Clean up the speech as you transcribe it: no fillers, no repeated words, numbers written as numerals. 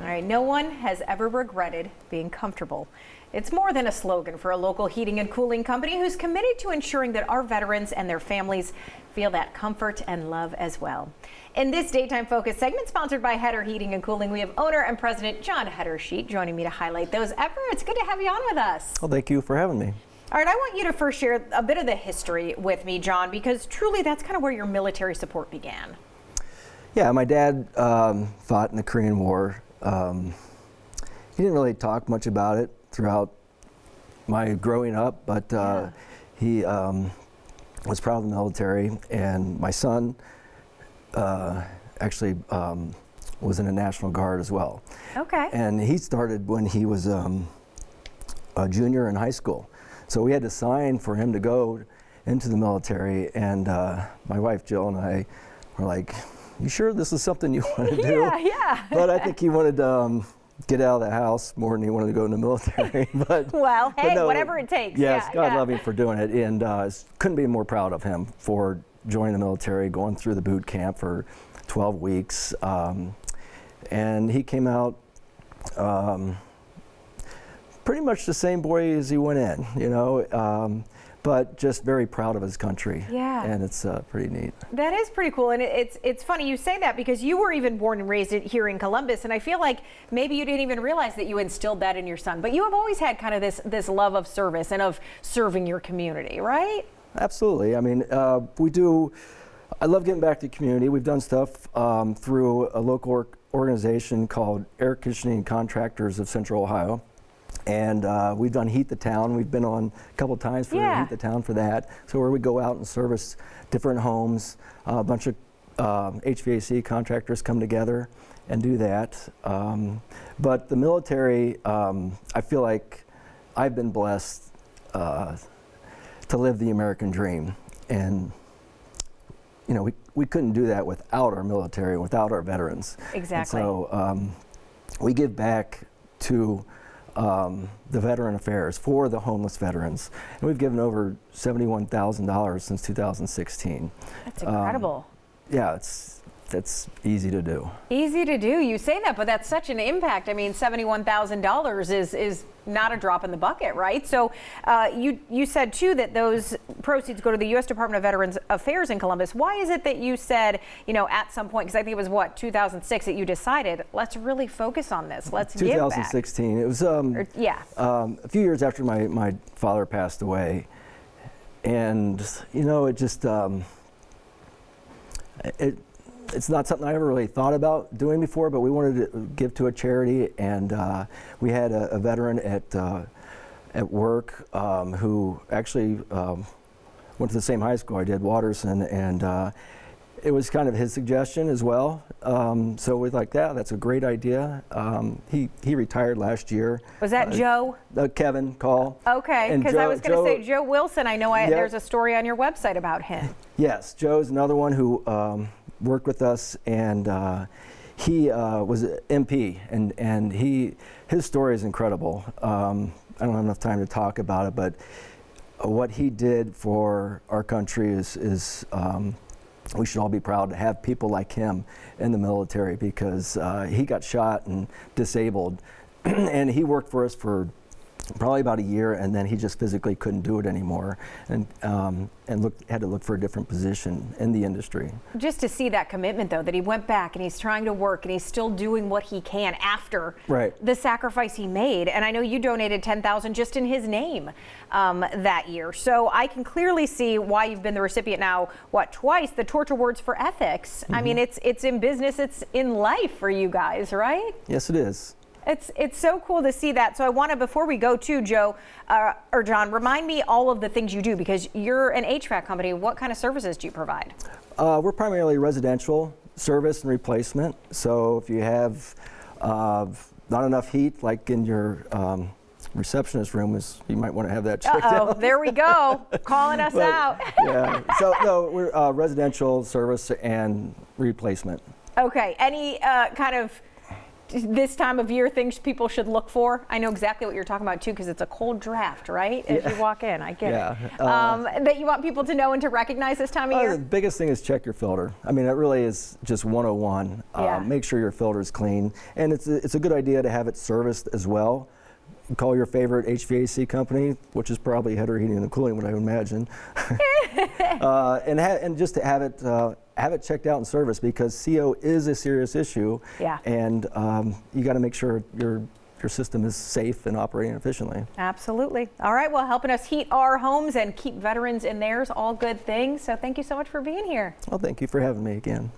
All right, no one has ever regretted being comfortable. It's more than a slogan for a local heating and cooling company who's committed to ensuring that our veterans and their families feel that comfort and love as well. In this Daytime Focus segment sponsored by Hetter Heating and Cooling, we have owner and president John Hetterscheidt joining me to highlight those efforts. Good to have you on with us. Well, thank you for having me. All right, I want you to first share a bit of the history with me, John, because truly that's kind of where your military support began. Yeah, my dad fought in the Korean War. He didn't really talk much about it throughout my growing up, but he was proud of the military, and my son actually was in the National Guard as well. Okay. And he started when he was a junior in high school. So we had to sign for him to go into the military, and my wife Jill and I were like, "You sure this is something you want to do?" Yeah. But I think he wanted to get out of the house more than he wanted to go in the military. But well, hey, no, whatever it takes. Yes, God love him for doing it, and couldn't be more proud of him for joining the military, going through the boot camp for 12 weeks, and he came out pretty much the same boy as he went in, you know, but just very proud of his country. Yeah. And it's pretty neat. That is pretty cool, and it's funny you say that because you were even born and raised here in Columbus, and I feel like maybe you didn't even realize that you instilled that in your son, but you have always had kind of this love of service and of serving your community, right? Absolutely. I mean, I love getting back to the community. We've done stuff through a local organization called Air Conditioning Contractors of Central Ohio. And we've done Heat the Town. We've been on a couple of times for Heat the Town for that. So where we go out and service different homes, a bunch of HVAC contractors come together and do that. But the military, I feel like I've been blessed to live the American dream. And you know, we couldn't do that without our military, without our veterans. Exactly. And so we give back to the Veteran Affairs for the homeless veterans. And we've given over $71,000 since 2016. That's incredible. Yeah, that's easy to do. Easy to do. You say that, but that's such an impact. I mean, $71,000 is not a drop in the bucket, right? So you said, too, that those proceeds go to the U.S. Department of Veterans Affairs in Columbus. Why is it that you said, you know, at some point, because I think it was, 2006 that you decided, let's really focus on this. Let's give back. 2016. It was a few years after my father passed away. And, you know, it just, it's not something I ever really thought about doing before, but we wanted to give to a charity, and we had a veteran at work who actually went to the same high school I did, Watterson, and it was kind of his suggestion as well. So we're like, yeah, that's a great idea. He retired last year. Was that Joe? Kevin Call. Okay, because I was going to say Joe Wilson. I know there's a story on your website about him. Yes, Joe's another one who worked with us, and he was an MP, and his story is incredible. I don't have enough time to talk about it, but what he did for our country is we should all be proud to have people like him in the military, because he got shot and disabled, and he worked for us for probably about a year, and then he just physically couldn't do it anymore, and had to look for a different position in the industry. Just to see that commitment, though, that he went back and he's trying to work and he's still doing what he can after the sacrifice he made. And I know you donated $10,000 just in his name that year. So I can clearly see why you've been the recipient now, twice, the Torch Awards for Ethics. Mm-hmm. I mean, it's in business, it's in life for you guys, right? Yes, it is. It's so cool to see that. So I want to, before we go to Joe or John, remind me all of the things you do, because you're an HVAC company. What kind of services do you provide? We're primarily residential service and replacement. So if you have not enough heat, like in your receptionist room, you might want to have that checked out. There we go, calling us out. Yeah. So no, we're residential service and replacement. Okay. Any kind of this time of year things people should look for? I know exactly what you're talking about too, because it's a cold draft, right? As you walk in, I get it. That you want people to know and to recognize this time of year? The biggest thing is check your filter. I mean, that really is just 101. Make sure your filter is clean. And it's a good idea to have it serviced as well. Call your favorite HVAC company, which is probably Hetter Heating and Cooling, what I would imagine, and just to have it checked out and serviced, because CO is a serious issue. Yeah. And you got to make sure your system is safe and operating efficiently. Absolutely. All right. Well, helping us heat our homes and keep veterans in theirs, all good things. So thank you so much for being here. Well, thank you for having me again.